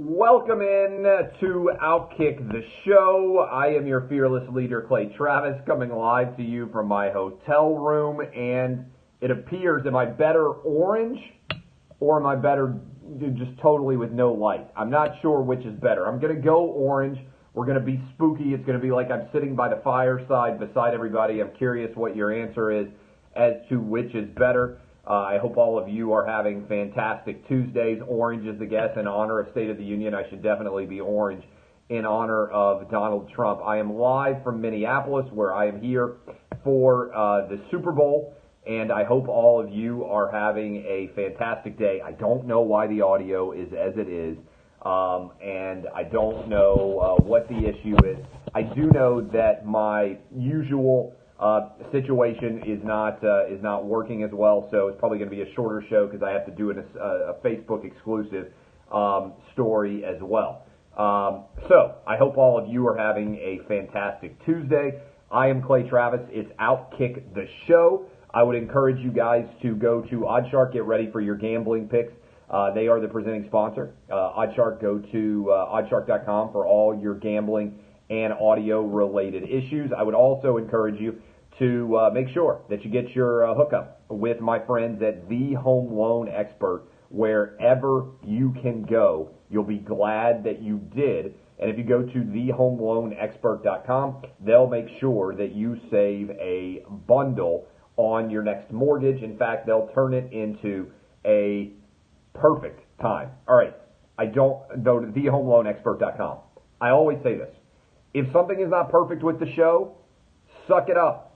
Welcome in to Outkick the Show. I am your fearless leader, Clay Travis, coming live to you from my hotel room. And it appears, am I better orange or am I better just totally with no light? I'm not sure which is better. I'm going to go orange. We're going to be spooky. It's going to be like I'm sitting by the fireside beside everybody. I'm curious what your answer is as to which is better. I hope all of you are having fantastic Tuesdays. Orange is the guess in honor of State of the Union. I should definitely be orange in honor of Donald Trump. I am live from Minneapolis, where I am here for the Super Bowl, and I hope all of you are having a fantastic day. I don't know why the audio is as it is, and I don't know what the issue is. I do know that my usual situation is not working as well, so it's probably going to be a shorter show because I have to do a Facebook exclusive story as well. So I hope all of you are having a fantastic Tuesday. I am Clay Travis. It's Outkick the Show. I would encourage you guys to go to Oddshark, get ready for your gambling picks. They are the presenting sponsor. Oddshark, go to oddshark.com for all your gambling and audio-related issues. I would also encourage you to make sure that you get your hookup with my friends at The Home Loan Expert. Wherever you can go, you'll be glad that you did. And if you go to thehomeloanexpert.com, they'll make sure that you save a bundle on your next mortgage. In fact, they'll turn it into a perfect time. All right, go to thehomeloanexpert.com. I always say this. If something is not perfect with the show, suck it up.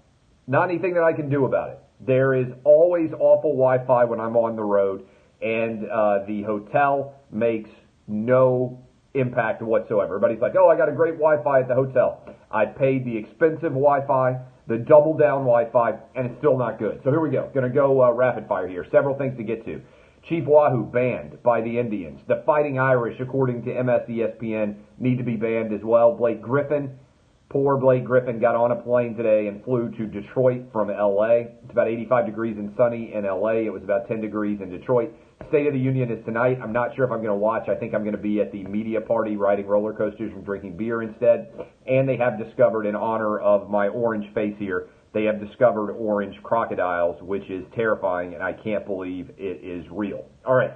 Not anything that I can do about it. There is always awful Wi-Fi when I'm on the road, and the hotel makes no impact whatsoever. Everybody's like, oh, I got a great Wi-Fi at the hotel. I paid the expensive Wi-Fi, the double-down Wi-Fi, and it's still not good. So here we go. Going to go rapid fire here. Several things to get to. Chief Wahoo banned by the Indians. The Fighting Irish, according to MSESPN, need to be banned as well. Blake Griffin, poor Blake Griffin, got on a plane today and flew to Detroit from L.A. It's about 85 degrees and sunny in L.A. It was about 10 degrees in Detroit. State of the Union is tonight. I'm not sure if I'm going to watch. I think I'm going to be at the media party riding roller coasters and drinking beer instead. And they have discovered, in honor of my orange face here, they have discovered orange crocodiles, which is terrifying, and I can't believe it is real. All right,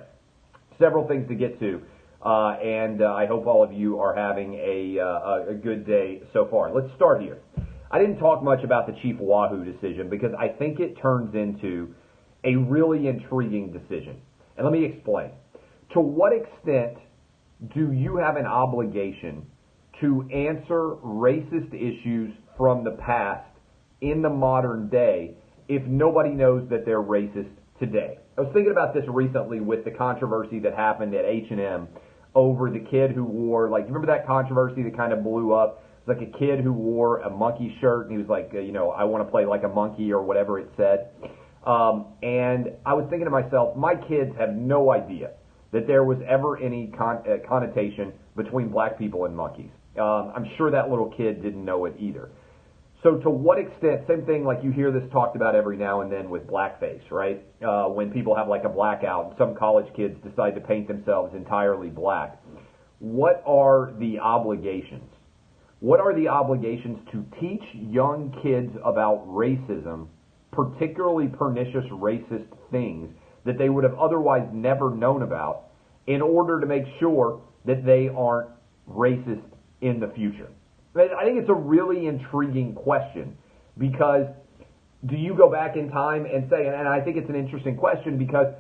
several things to get to, and I hope all of you are having a good day so far. Let's start here. I didn't talk much about the Chief Wahoo decision because I think it turns into a really intriguing decision. And let me explain. To what extent do you have an obligation to answer racist issues from the past in the modern day if nobody knows that they're racist today? I was thinking about this recently with the controversy that happened at H&M over the kid who wore, like, you remember that controversy that kind of blew up? It was like a kid who wore a monkey shirt, and he was like, I want to play like a monkey or whatever it said. And I was thinking to myself, my kids have no idea that there was ever any connotation between black people and monkeys. I'm sure that little kid didn't know it either. So to what extent, same thing like you hear this talked about every now and then with blackface, right? When people have like a blackout and some college kids decide to paint themselves entirely black. What are the obligations? What are the obligations to teach young kids about racism, particularly pernicious racist things that they would have otherwise never known about, in order to make sure that they aren't racist in the future? I think it's a really intriguing question, because do you go back in time and say, and I think it's an interesting question because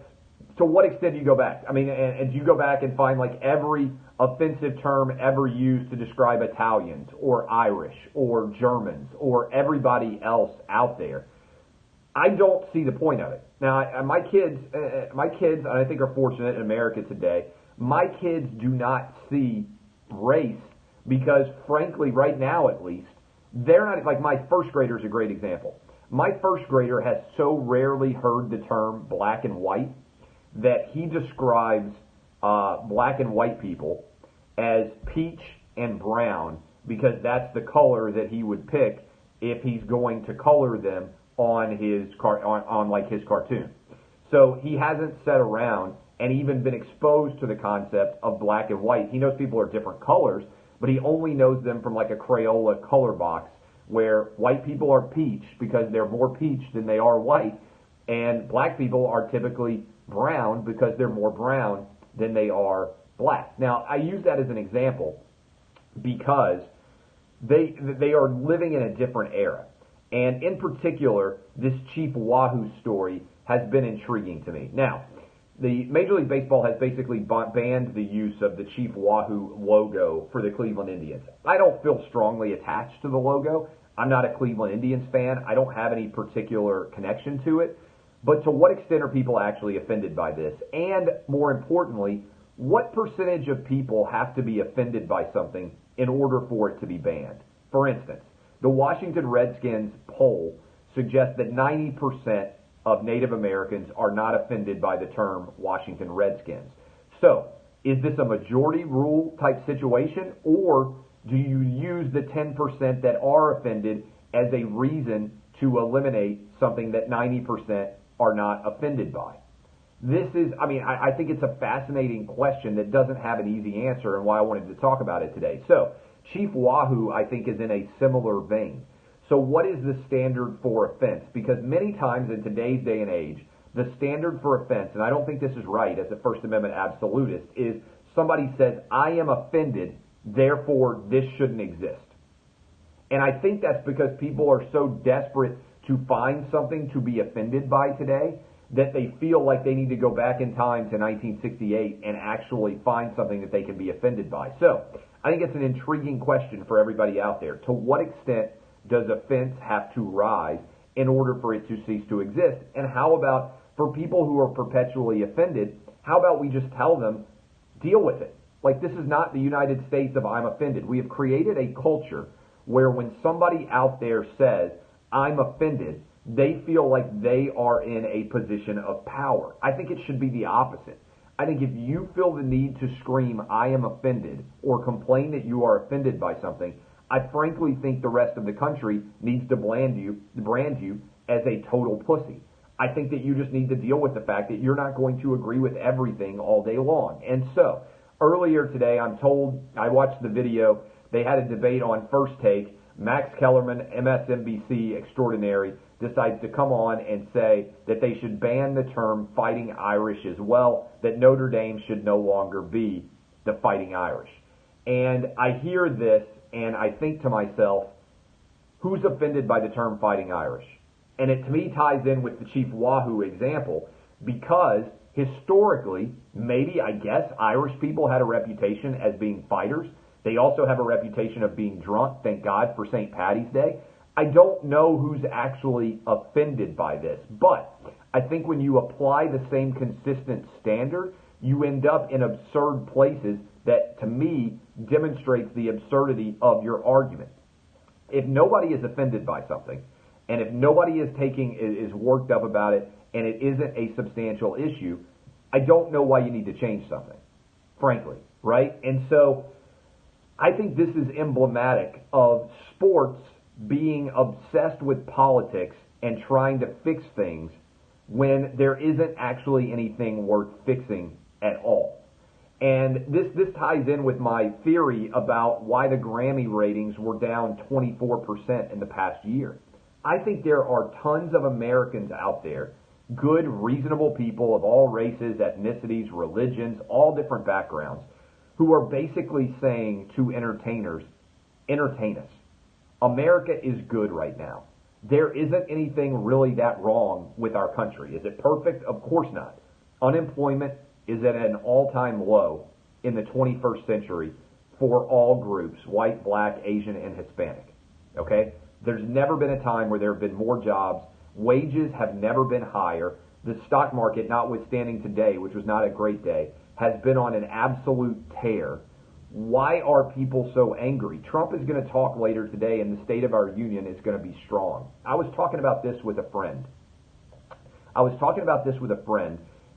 to what extent do you go back? I mean, and do you go back and find like every offensive term ever used to describe Italians or Irish or Germans or everybody else out there? I don't see the point of it. Now, my kids, and I think are fortunate in America today, my kids do not see race because, frankly, right now at least, they're not, like my first grader is a great example. My first grader has so rarely heard the term black and white that he describes black and white people as peach and brown because that's the color that he would pick if he's going to color them on his his cartoon. So he hasn't sat around and even been exposed to the concept of black and white. He knows people are different colors, but he only knows them from like a Crayola color box, where white people are peach because they're more peach than they are white, and black people are typically brown because they're more brown than they are black. Now, I use that as an example because they are living in a different era. And in particular, this Chief Wahoo story has been intriguing to me. Now, the Major League Baseball has basically banned the use of the Chief Wahoo logo for the Cleveland Indians. I don't feel strongly attached to the logo. I'm not a Cleveland Indians fan. I don't have any particular connection to it. But to what extent are people actually offended by this? And more importantly, what percentage of people have to be offended by something in order for it to be banned? For instance, the Washington Redskins poll suggests that 90% of Native Americans are not offended by the term Washington Redskins. So, is this a majority rule type situation, or do you use the 10% that are offended as a reason to eliminate something that 90% are not offended by? This is, I think it's a fascinating question that doesn't have an easy answer, and why I wanted to talk about it today. So, Chief Wahoo, I think, is in a similar vein. So what is the standard for offense? Because many times in today's day and age, the standard for offense, and I don't think this is right as a First Amendment absolutist, is somebody says, I am offended, therefore this shouldn't exist. And I think that's because people are so desperate to find something to be offended by today that they feel like they need to go back in time to 1968 and actually find something that they can be offended by. So I think it's an intriguing question for everybody out there. To what extent does offense have to rise in order for it to cease to exist? And how about for people who are perpetually offended, how about we just tell them, deal with it? Like, this is not the United States of I'm offended. We have created a culture where when somebody out there says, I'm offended, they feel like they are in a position of power. I think it should be the opposite. I think if you feel the need to scream, I am offended, or complain that you are offended by something, I frankly think the rest of the country needs to brand you as a total pussy. I think that you just need to deal with the fact that you're not going to agree with everything all day long. And so, earlier today, I'm told, I watched the video, they had a debate on First Take. Max Kellerman, MSNBC extraordinary, decides to come on and say that they should ban the term Fighting Irish as well, that Notre Dame should no longer be the Fighting Irish. And I hear this, and I think to myself, who's offended by the term Fighting Irish? And it, to me, ties in with the Chief Wahoo example, because historically, maybe, I guess, Irish people had a reputation as being fighters. They also have a reputation of being drunk, thank God for St. Paddy's Day. I don't know who's actually offended by this, but I think when you apply the same consistent standard, you end up in absurd places that, to me, demonstrates the absurdity of your argument. If nobody is offended by something, and if nobody is worked up about it, and it isn't a substantial issue, I don't know why you need to change something, frankly, right? And so I think this is emblematic of sports being obsessed with politics and trying to fix things when there isn't actually anything worth fixing at all. And this ties in with my theory about why the Grammy ratings were down 24% in the past year. I think there are tons of Americans out there, good, reasonable people of all races, ethnicities, religions, all different backgrounds, who are basically saying to entertainers, entertain us. America is good right now. There isn't anything really that wrong with our country. Is it perfect? Of course not. Unemployment is at an all-time low in the 21st century for all groups, white, black, Asian, and Hispanic. Okay? There's never been a time where there have been more jobs. Wages have never been higher. The stock market, notwithstanding today, which was not a great day, has been on an absolute tear. Why are people so angry? Trump is going to talk later today, and the State of our Union is going to be strong. I was talking about this with a friend.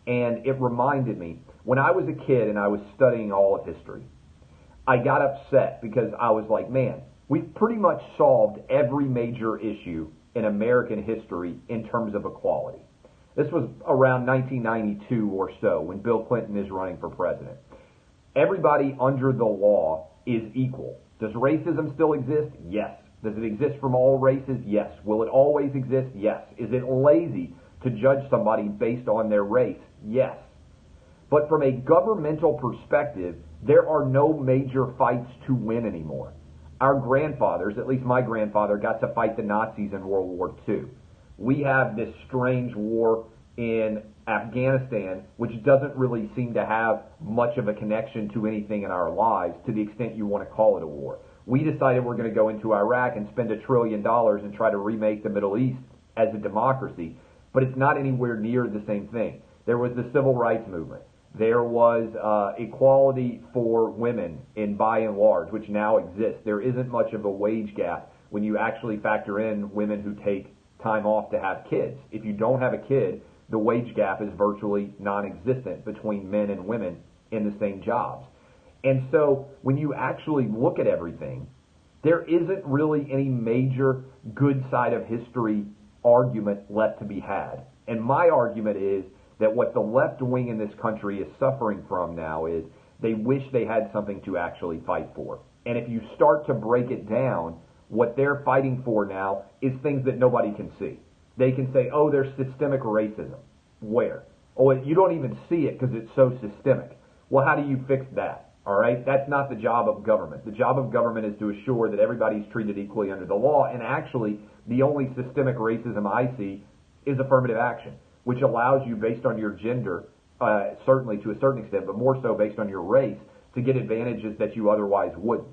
And it reminded me, when I was a kid and I was studying all of history, I got upset because I was like, man, we've pretty much solved every major issue in American history in terms of equality. This was around 1992 or so when Bill Clinton is running for president. Everybody under the law is equal. Does racism still exist? Yes. Does it exist from all races? Yes. Will it always exist? Yes. Is it lazy to judge somebody based on their race? Yes. But from a governmental perspective, there are no major fights to win anymore. Our grandfathers, at least my grandfather, got to fight the Nazis in World War II. We have this strange war in Afghanistan, which doesn't really seem to have much of a connection to anything in our lives to the extent you want to call it a war. We decided we're going to go into Iraq and spend $1 trillion and try to remake the Middle East as a democracy, but it's not anywhere near the same thing. There was the civil rights movement. There was equality for women in by and large, which now exists. There isn't much of a wage gap when you actually factor in women who take time off to have kids. If you don't have a kid, the wage gap is virtually non-existent between men and women in the same jobs. And so when you actually look at everything, there isn't really any major good side of history argument left to be had. And my argument is that what the left wing in this country is suffering from now is they wish they had something to actually fight for. And if you start to break it down, what they're fighting for now is things that nobody can see. They can say, oh, there's systemic racism. Where? Oh, you don't even see it because it's so systemic. Well, how do you fix that? All right? That's not the job of government. The job of government is to assure that everybody's treated equally under the law. And actually, the only systemic racism I see is affirmative action, which allows you, based on your gender, certainly to a certain extent, but more so based on your race, to get advantages that you otherwise wouldn't.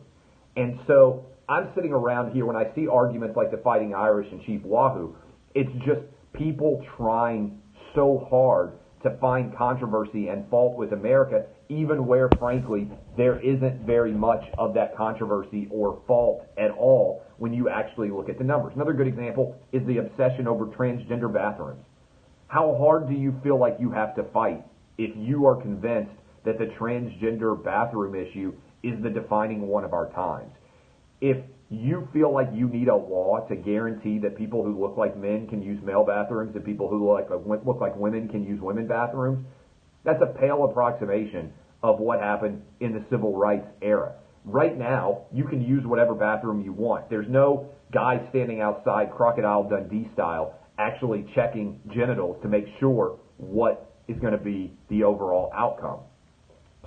And so I'm sitting around here when I see arguments like the Fighting Irish and Chief Wahoo, it's just people trying so hard to find controversy and fault with America, even where, frankly, there isn't very much of that controversy or fault at all when you actually look at the numbers. Another good example is the obsession over transgender bathrooms. How hard do you feel like you have to fight if you are convinced that the transgender bathroom issue is the defining one of our times? If you feel like you need a law to guarantee that people who look like men can use male bathrooms and people who look like women can use women bathrooms, that's a pale approximation of what happened in the civil rights era. Right now, you can use whatever bathroom you want. There's no guy standing outside Crocodile Dundee style actually checking genitals to make sure what is going to be the overall outcome.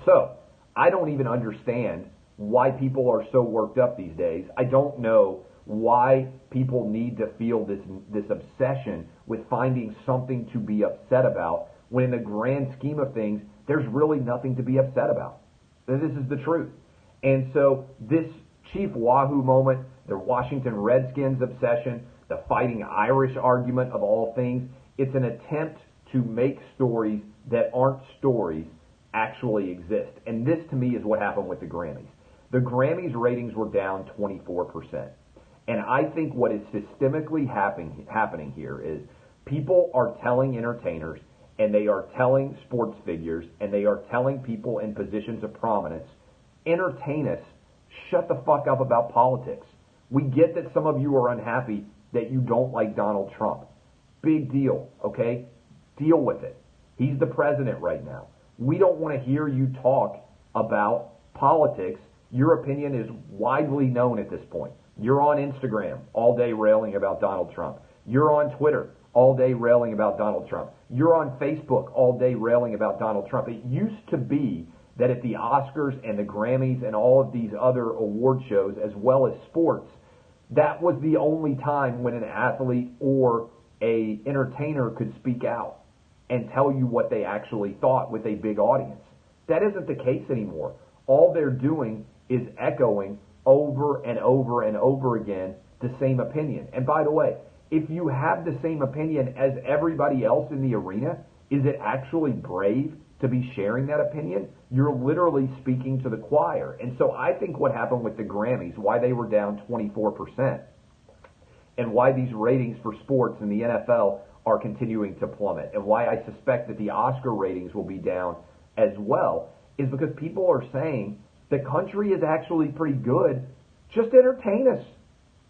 So, I don't even understand why people are so worked up these days. I don't know why people need to feel this obsession with finding something to be upset about when in the grand scheme of things, there's really nothing to be upset about. This is the truth. And so this Chief Wahoo moment, the Washington Redskins obsession, the Fighting Irish argument of all things, it's an attempt to make stories that aren't stories actually exist. And this to me is what happened with the Grammys. The Grammys ratings were down 24%. And I think what is systemically happening here is people are telling entertainers and they are telling sports figures and they are telling people in positions of prominence, entertain us, shut the fuck up about politics. We get that some of you are unhappy that you don't like Donald Trump. Big deal, okay? Deal with it. He's the president right now. We don't want to hear you talk about politics. Your opinion is widely known at this point. You're on Instagram all day railing about Donald Trump. You're on Twitter all day railing about Donald Trump. You're on Facebook all day railing about Donald Trump. It used to be that at the Oscars and the Grammys and all of these other award shows, as well as sports, that was the only time when an athlete or a entertainer could speak out and tell you what they actually thought with a big audience. That isn't the case anymore. All they're doing is echoing over and over and over again the same opinion. And by the way, if you have the same opinion as everybody else in the arena, is it actually brave to be sharing that opinion? You're literally speaking to the choir. And so I think what happened with the Grammys, why they were down 24%, and why these ratings for sports in the NFL are continuing to plummet, and why I suspect that the Oscar ratings will be down as well, is because people are saying the country is actually pretty good. Just entertain us.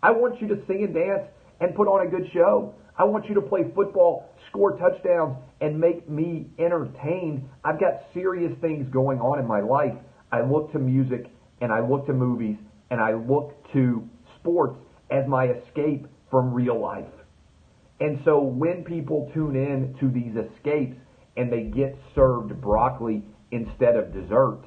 I want you to sing and dance and put on a good show. I want you to play football, score touchdowns, and make me entertained. I've got serious things going on in my life. I look to music, and I look to movies, and I look to sports as my escape from real life. And so when people tune in to these escapes and they get served broccoli instead of dessert,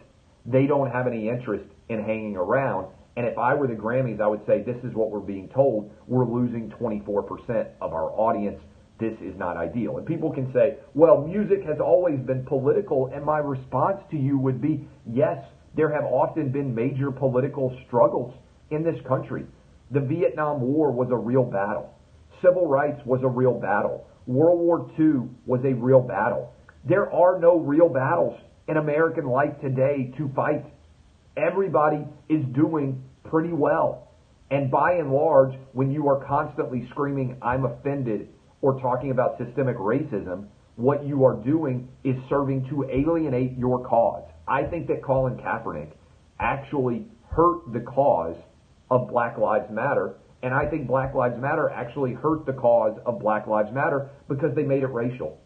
they don't have any interest in hanging around. And if I were the Grammys, I would say this is what we're being told. We're losing 24% of our audience. This is not ideal. And people can say, well, music has always been political. And my response to you would be, yes, there have often been major political struggles in this country. The Vietnam War was a real battle. Civil rights was a real battle. World War II was a real battle. There are no real battles in American life today to fight. Everybody is doing pretty well. And by and large, when you are constantly screaming, I'm offended, or talking about systemic racism, what you are doing is serving to alienate your cause. I think that Colin Kaepernick actually hurt the cause of Black Lives Matter, and I think Black Lives Matter actually hurt the cause of Black Lives Matter because they made it racial.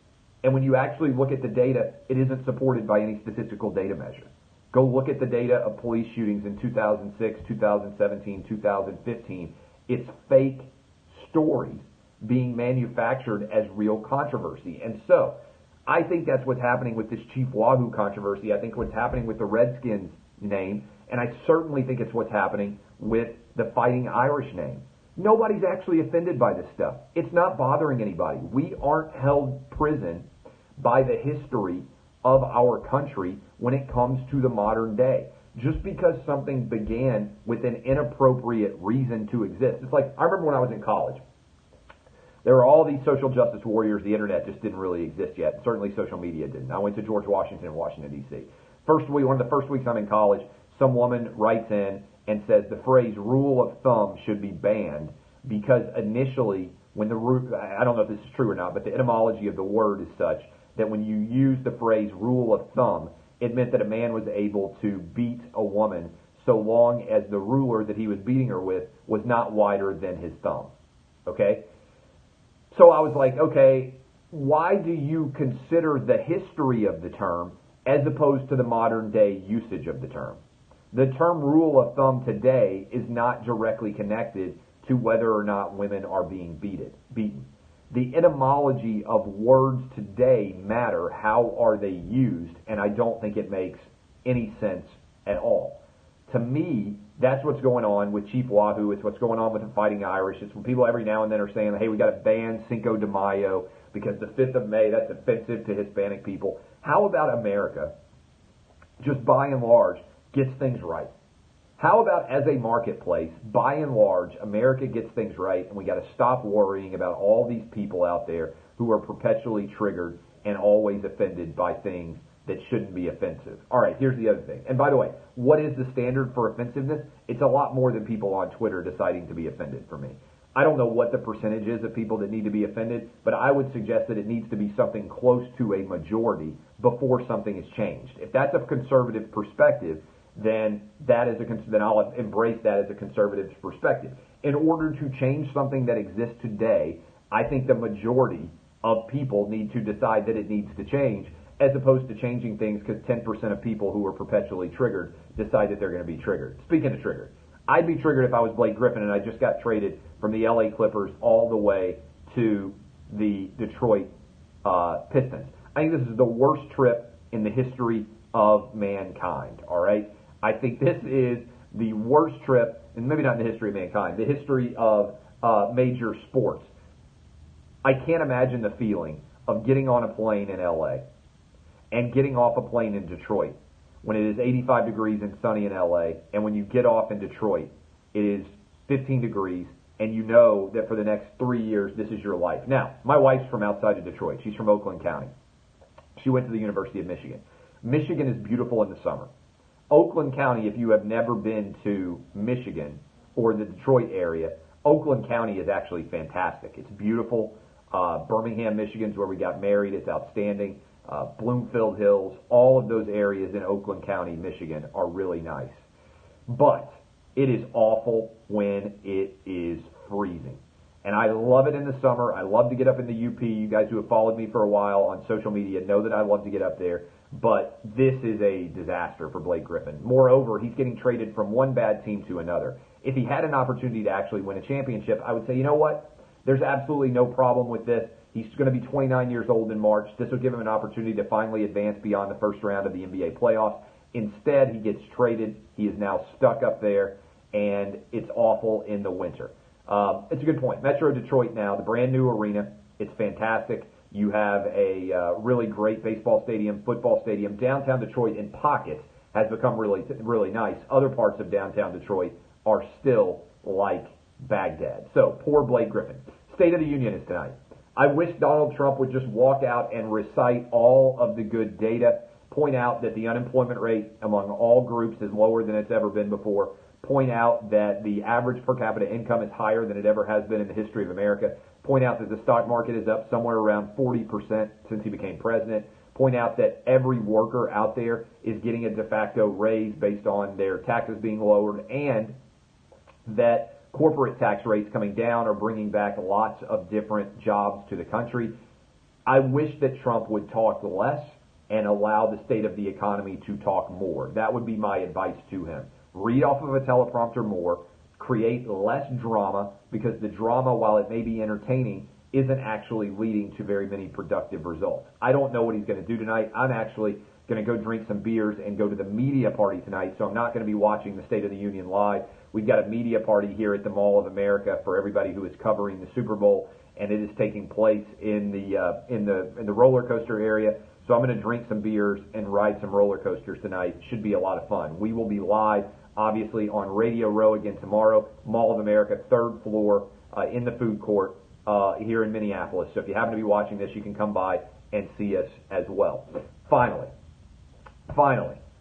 And when you actually look at the data, it isn't supported by any statistical data measure. Go look at the data of police shootings in 2006, 2017, 2015. It's fake stories being manufactured as real controversy. And so, I think that's what's happening with this Chief Wahoo controversy. I think what's happening with the Redskins name, and I certainly think it's what's happening with the Fighting Irish name. Nobody's actually offended by this stuff. It's not bothering anybody. We aren't held prison by the history of our country when it comes to the modern day. Just because something began with an inappropriate reason to exist. It's like, I remember when I was in college, there were all these social justice warriors. The internet just didn't really exist yet. And certainly social media didn't. I went to George Washington in Washington, D.C. One of the first weeks I'm in college, some woman writes in and says the phrase rule of thumb should be banned because initially, when I don't know if this is true or not, but the etymology of the word is such that when you use the phrase rule of thumb, it meant that a man was able to beat a woman so long as the ruler that he was beating her with was not wider than his thumb. Okay? So I was like, okay, why do you consider the history of the term as opposed to the modern day usage of the term? The term rule of thumb today is not directly connected to whether or not women are being beaten. The etymology of words today matter. How are they used? And I don't think it makes any sense at all. To me, that's what's going on with Chief Wahoo. It's what's going on with the Fighting Irish. It's when people every now and then are saying, hey, we got to ban Cinco de Mayo because the 5th of May, that's offensive to Hispanic people. How about America, just by and large, gets things right? How about as a marketplace, by and large, America gets things right, and we got to stop worrying about all these people out there who are perpetually triggered and always offended by things that shouldn't be offensive. All right, here's the other thing. And by the way, what is the standard for offensiveness? It's a lot more than people on Twitter deciding to be offended for me. I don't know what the percentage is of people that need to be offended, but I would suggest that it needs to be something close to a majority before something is changed. If that's a conservative perspective, then then I'll embrace that as a conservative perspective. In order to change something that exists today, I think the majority of people need to decide that it needs to change, as opposed to changing things because 10% of people who are perpetually triggered decide that they're going to be triggered. Speaking of triggered, I'd be triggered if I was Blake Griffin and I just got traded from the LA Clippers all the way to the Detroit Pistons. I think this is the worst trip in the history of mankind, all right? I think this is the worst trip, and maybe not in the history of mankind, the history of major sports. I can't imagine the feeling of getting on a plane in LA and getting off a plane in Detroit when it is 85 degrees and sunny in LA, and when you get off in Detroit, it is 15 degrees, and you know that for the next 3 years, this is your life. Now, my wife's from outside of Detroit. She's from Oakland County. She went to the University of Michigan. Michigan is beautiful in the summer. Oakland County, if you have never been to Michigan or the Detroit area, Oakland County is actually fantastic. It's beautiful. Birmingham, Michigan is where we got married. It's outstanding. Bloomfield Hills, all of those areas in Oakland County, Michigan are really nice. But it is awful when it is freezing. And I love it in the summer. I love to get up in the UP. You guys who have followed me for a while on social media know that I love to get up there. But this is a disaster for Blake Griffin. Moreover, he's getting traded from one bad team to another. If he had an opportunity to actually win a championship, I would say, you know what? There's absolutely no problem with this. He's going to be 29 years old in March. This will give him an opportunity to finally advance beyond the first round of the NBA playoffs. Instead, he gets traded. He is now stuck up there, and it's awful in the winter. It's a good point. Metro Detroit now, the brand new arena. It's fantastic. You have a really great baseball stadium, football stadium. Downtown Detroit in pockets has become really nice. Other parts of downtown Detroit are still like Baghdad. So, poor Blake Griffin. State of the Union is tonight. I wish Donald Trump would just walk out and recite all of the good data, point out that the unemployment rate among all groups is lower than it's ever been before, point out that the average per capita income is higher than it ever has been in the history of America, point out that the stock market is up somewhere around 40% since he became president, point out that every worker out there is getting a de facto raise based on their taxes being lowered, and that corporate tax rates coming down are bringing back lots of different jobs to the country. I wish that Trump would talk less and allow the state of the economy to talk more. That would be my advice to him. Read off of a teleprompter more, create less drama, because the drama, while it may be entertaining, isn't actually leading to very many productive results. I don't know what he's going to do tonight. I'm actually going to go drink some beers and go to the media party tonight, so I'm not going to be watching the State of the Union live. We've got a media party here at the Mall of America for everybody who is covering the Super Bowl, and it is taking place in the roller coaster area. So I'm going to drink some beers and ride some roller coasters tonight. Should be a lot of fun. We will be live, obviously, on Radio Row again tomorrow. Mall of America, third floor, in the food court here in Minneapolis. So if you happen to be watching this, you can come by and see us as well. Finally,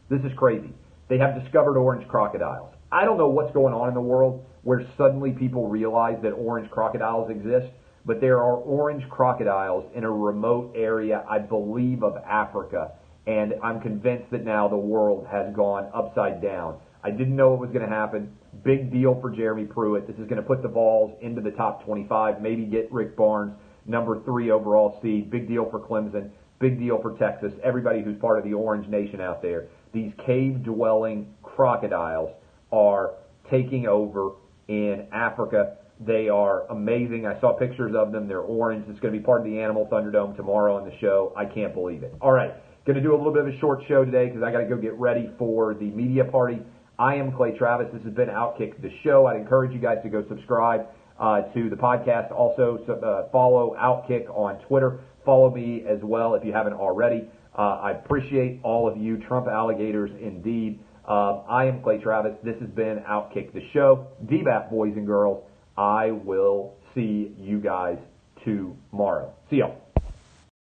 this is crazy. They have discovered orange crocodiles. I don't know what's going on in the world where suddenly people realize that orange crocodiles exist, but there are orange crocodiles in a remote area, I believe, of Africa, and I'm convinced that now the world has gone upside down. I didn't know it was going to happen. Big deal for Jeremy Pruitt. This is going to put the Vols into the top 25, maybe get Rick Barnes, number 3 overall seed. Big deal for Clemson. Big deal for Texas. Everybody who's part of the Orange Nation out there. These cave-dwelling crocodiles are taking over in Africa. They are amazing. I saw pictures of them. They're orange. It's going to be part of the Animal Thunderdome tomorrow on the show. I can't believe it. All right. Going to do a little bit of a short show today because I got to go get ready for the media party. I am Clay Travis. This has been Outkick the Show. I'd encourage you guys to go subscribe to the podcast. Also, follow Outkick on Twitter. Follow me as well if you haven't already. I appreciate all of you. Trump alligators indeed. I am Clay Travis. This has been Outkick the Show. DBAP, boys and girls. I will see you guys tomorrow. See y'all.